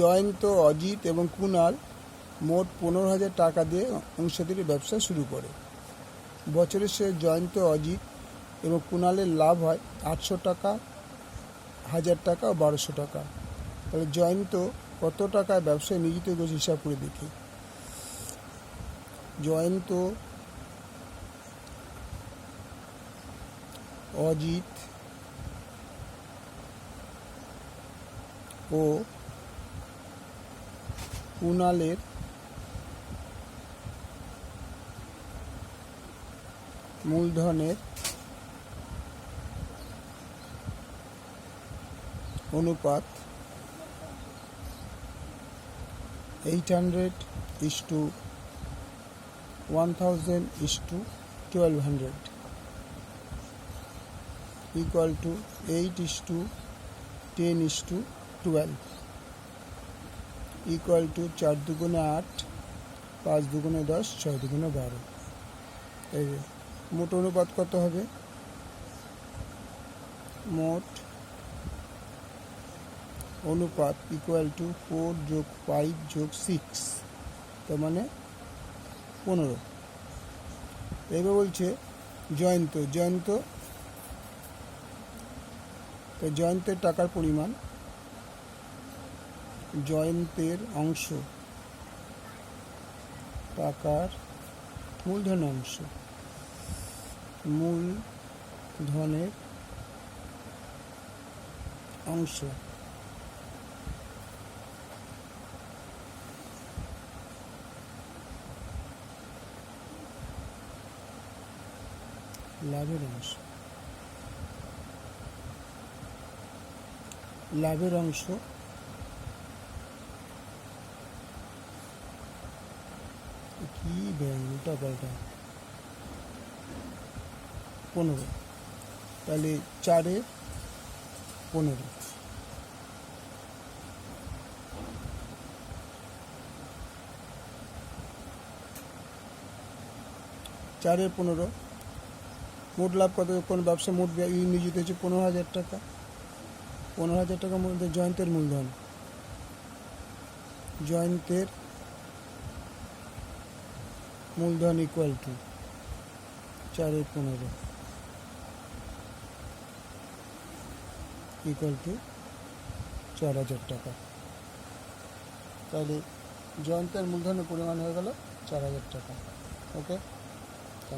জয়ন্ত, অজিত এবং কুণাল মোট 15,000 টাকা দিয়ে অংশীদারি ব্যবসা শুরু করে। বছরের শেষে জয়ন্ত, অজিত এবং কুণালের লাভ হয় 800 টাকা, 1000 টাকা ও 1200 টাকা। তাহলে জয়ন্ত কত টাকায় ব্যবসায় নিয়োজিত করেছে হিসাব করে দেখি। জয়ন্ত, অজিত ও কুণালের মূলধনের অনুপাত 800:1000:1200 equal to 8:10:12 equal to 4 দুগুণে 8, 5 দুগুণে 10, 6 দুগুণে 12। এই মোট অনুপাত কত হবে? মোট অনুপাত ইকুয়াল টু 4+5+6, তার মানে 15। এবার বলছে জয়ন্তের টাকার পরিমাণ, জয়ন্তের অংশ, টাকার মূলধনের অংশ লাভের অংশ কি উল্টা পাল্টা 15। তাহলে 4/15, মোট লাভ কত? কোন ব্যবসা মোট নিয়োজিত হয়েছে 15,000 টাকা। 15,000 টাকার মধ্যে জয়ন্তের মূলধন ইকুয়াল টু 4/15 ইকুয়াল টু 4,000 টাকা। তাহলে জয়ন্তের মূলধনের পরিমাণ হয়ে গেল 4,000 টাকা। ওকে।